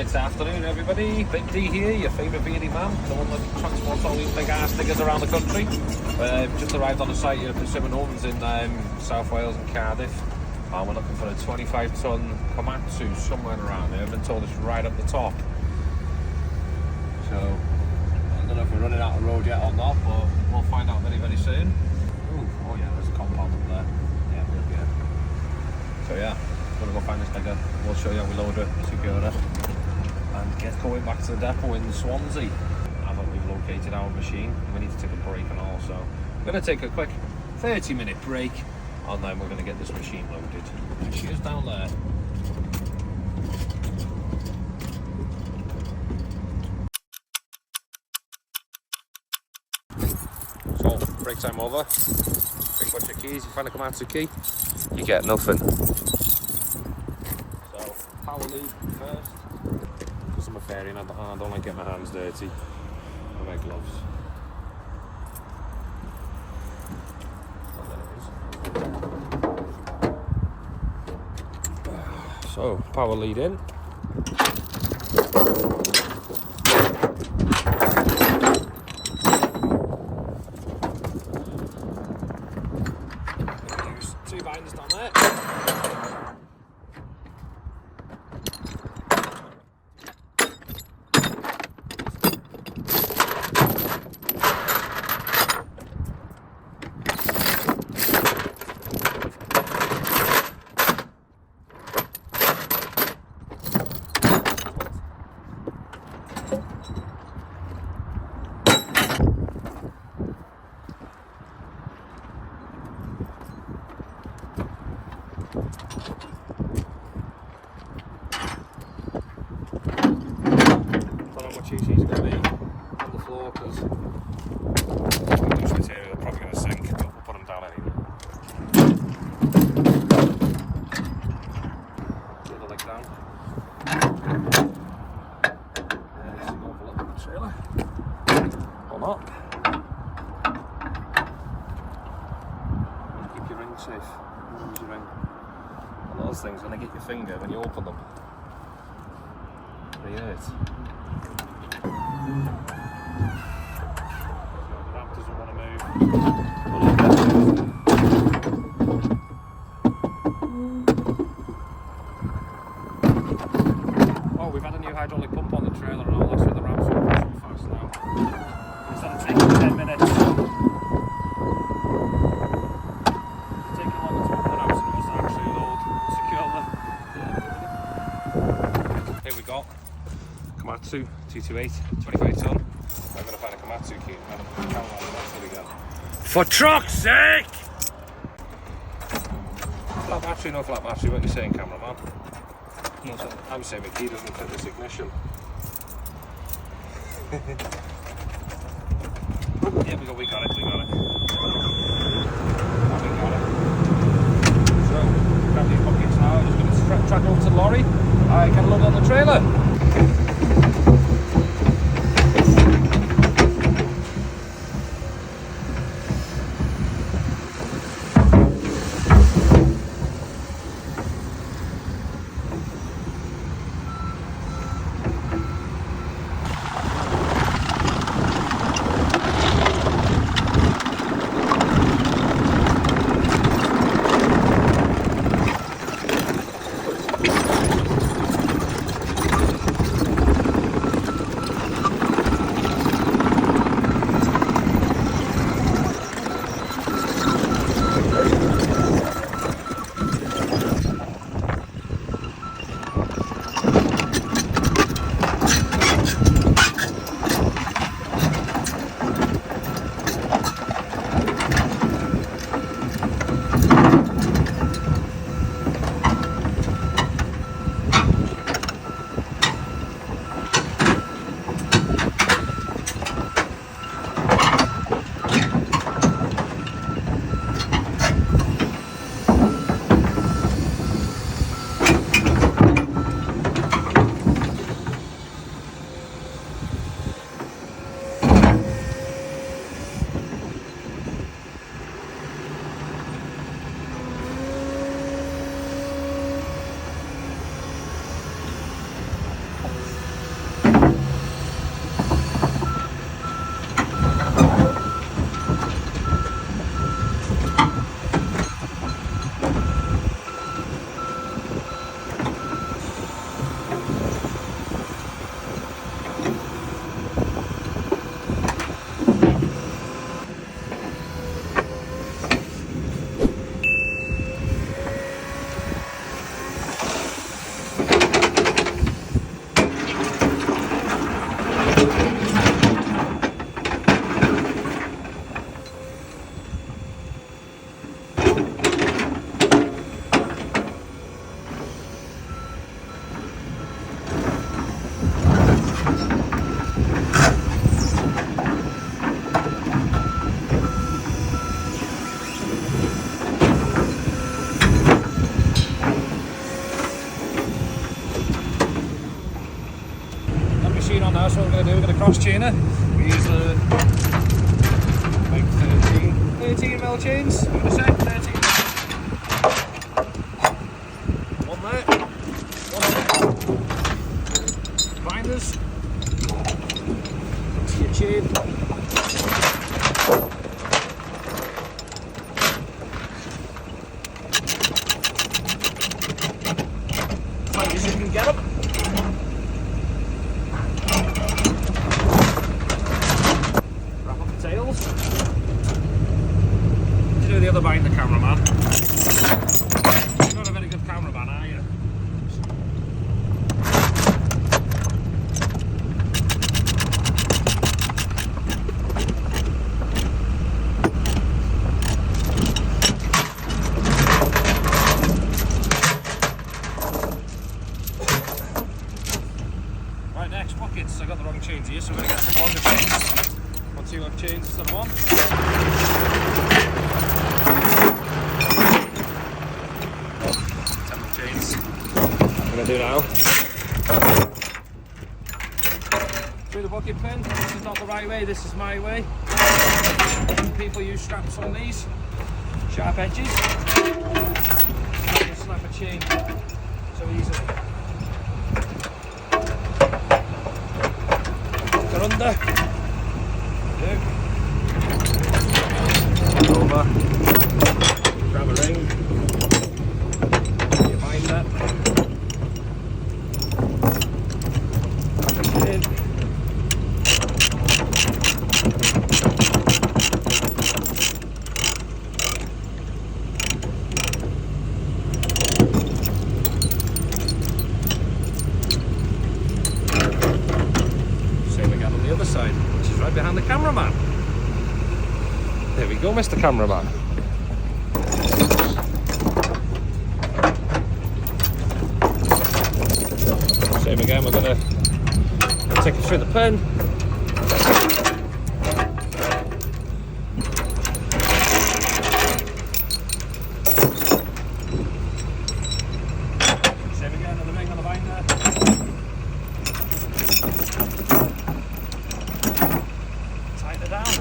Right, afternoon everybody, Big D here, your favourite beardy man, the one that transports all these big ass diggers around the country. Just arrived on the site here at Persimmon Homes in South Wales and Cardiff, and we're looking for a 25 tonne komatsu somewhere around here. I've been told it's right up the top. So, I don't know if we're running out of road yet or not, but we'll find out very, very soon. Ooh, oh yeah, there's a compound up there. Yeah, good. So yeah, we're going to go find this digger. We'll show you how we load it, secure it, and get going back to the depot in Swansea. Now that we've located our machine, we need to take a break and all, so we're going to take a quick 30-minute break, and then we're going to get this machine loaded. She is down there. So, break time over. Pick up your keys, you find a komatsu key, you get nothing. So, power lead first. Because I'm a fairy and I don't like getting my hands dirty. I wear gloves. So, power lead in. Use 2 binders down there. She's going to be on the floor because loose material are probably going to sink, but we'll put them down anyway. The other leg down. There's a go for a look at the trailer. Or not. Keep your ring safe. Use your ring. One of those things, when they get your finger, when you open them, they hurt. The ramp doesn't want to move. Oh, we've had a new hydraulic pump on the trailer and all, that's why the ramp's open so fast now. Instead of taking 10 minutes, it's taking longer to open the ramp than it was to actually load securely. Here we go. Komatsu 228, 25 tonne. I'm going to find a komatsu key. Here we go. For truck's sake! Flat battery, no flat battery. What are you saying, cameraman? No, I'm saying the key doesn't fit this ignition. Yeah, we got it. So, grab these buckets now. I'm just going to track over to the lorry. I can load on the trailer. machine on now, so what we're going to do, we're going to cross chain it. We use like 13 mil chains, I'm going to say, 13. One there, one there. Binders, into your chain. Tight as you can get them. The other behind the cameraman. You're not a very good cameraman, are you? Right, next pockets. I got the wrong chains here, so we're going to get some longer chains. 1, 2 left chains instead of 1. I'm going to do now. Through the bucket pin. This is not the right way, this is my way. People use straps on these. Sharp edges. You can snap a chain so easily. They're under. Over. Grab a ring. You find that. Same again on the other side, which is right behind the cameraman. There we go, Mr. Cameraman. Same again, we're going to take it through the pen. Same again, another ring on the binder. Tighten it down.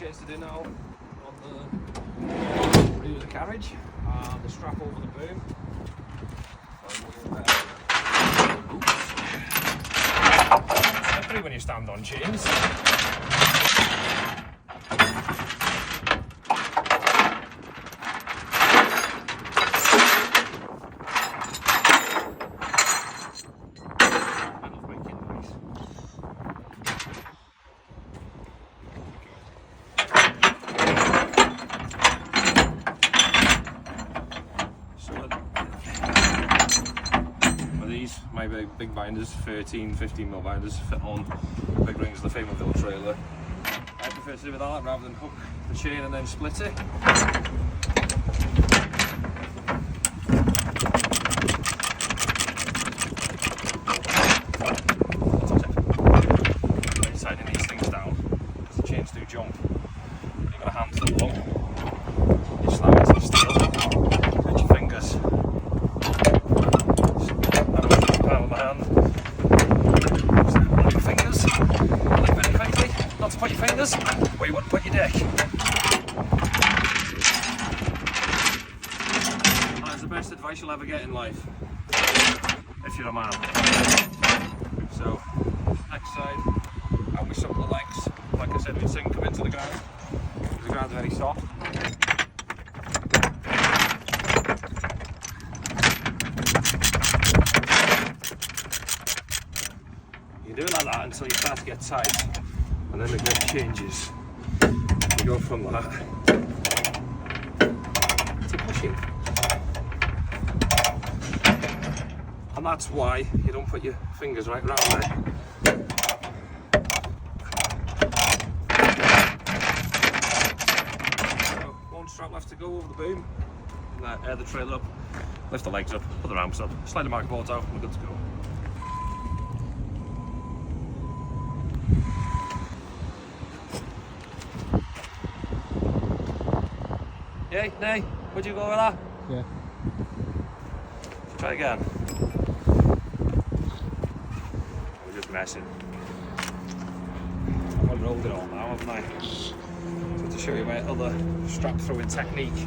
To do now on the rear of the carriage and the strap over the boom. Slippery when you stand on chains. My big binders, 13, 15 mil binders, fit on big rings of the Famerville trailer. I prefer to do it like that rather than hook the chain and then split it. Tightening these things down because the chains do jump. You've got a hand that long. You slam into the steel, hit your fingers. Not to put your fingers where you wouldn't put your dick. That's the best advice you'll ever get in life, if you're a man. So, next side, and we suck the legs. Like I said, we'd sink them into the ground. The ground's very soft. until you start to get tight, and then the grip changes. You go from that to pushing. And that's why you don't put your fingers right around there. So, one strap left to go over the boom, and air the trailer up, lift the legs up, put the ramps up, slide the marker boards out, and we're good to go. Yay, nay, would you go with that? Yeah. Try again. We're just messing. I've rolled it all now, haven't I? So to show you my other strap throwing technique.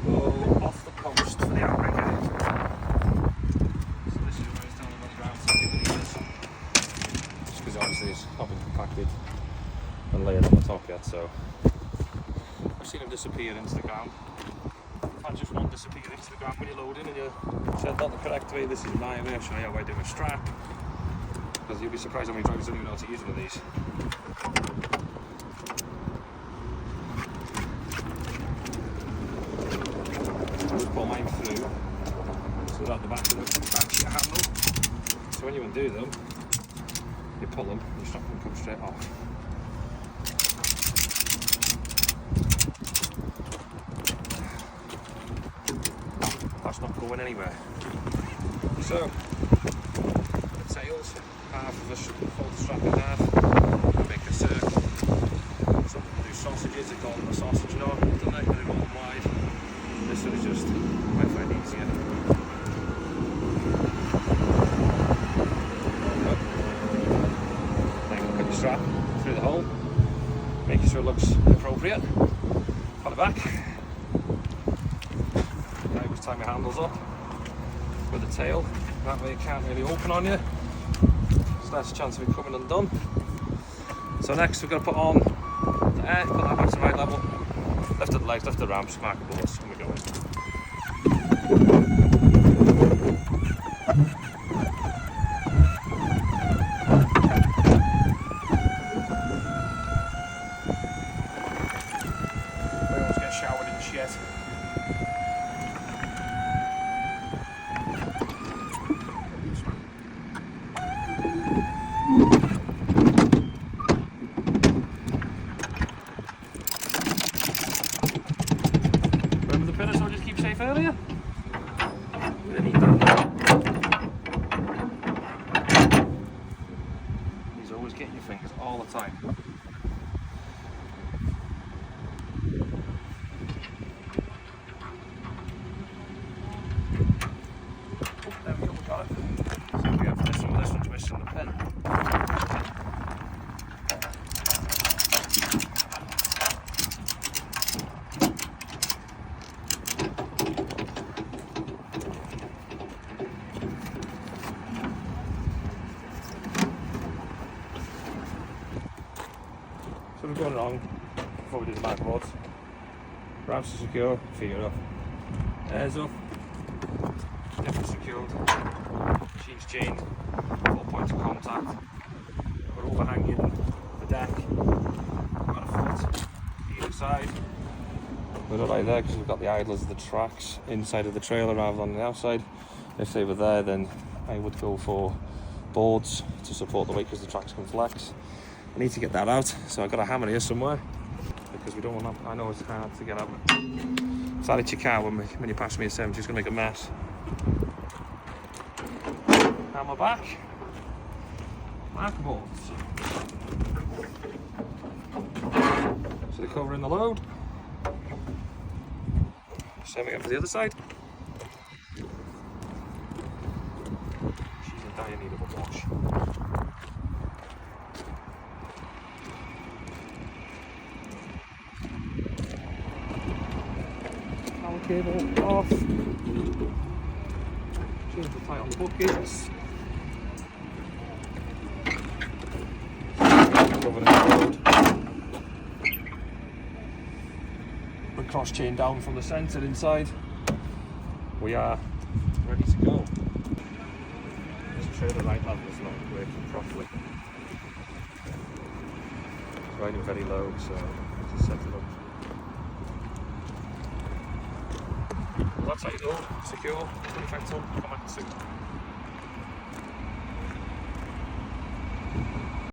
We'll go off the post for the outrigger. So this is where it's down on the ground, so just because obviously it's not been compacted and layered on the top yet, so I've seen them disappear into the ground. I just want disappear into the ground when you're loading and you set that the correct way. This is my way. I'll show you how I do a strap, because you'll be surprised how many drivers don't even know how to use one of these. I would pull mine through so that the back of your handle. So when you undo them, you pull them, and you stop them and come straight off. That's not going anywhere. So, the tails, half of us fold the strap in half, and make a circle. Some people do sausages, they call them a sausage knot, don't they? They go them wide. This one is just, I find easier. Then cut your strap through the hole, making sure it looks appropriate. Pull it back. Now you just tie my handles up with the tail. That way it can't really open on you. So that's a chance of it coming undone. So next we're going to put on the air, put that back to the right level. Lift the legs, lift the ramps, marker boards, and we go in. We always get showered in shit. Remember the pillars I just keep safe earlier? We need that. He's always getting your fingers all the time. Oh, there we go, we got it. So we go for this one, this one's missing the pin. So we're going wrong before we do the marker boards. Ramps are secure, feet are up. Airs up. Nip is secured. Machine's chained. 4 points of contact. We're overhanging the deck. We've got a foot either side. We're right there because we've got the idlers of the tracks inside of the trailer rather than on the outside. If they were there, then I would go for boards to support the weight because the tracks can flex. I need to get that out, so I've got a hammer here somewhere because we don't want to, I know it's hard to get out. It's like it's your car when you pass me a 70, it's going to make a mess. Hammer back. Marker boards. So they're covering the load. Same again for the other side. She's in dire need of a wash. Power cable off. Change the tight on the buckets. Covering the load. cross chain down from the centre inside. We are ready to go. Just show the right hand is not working properly. It's riding very low, so just set it up. Well, that's how you go. Secure 25 ton komatsu.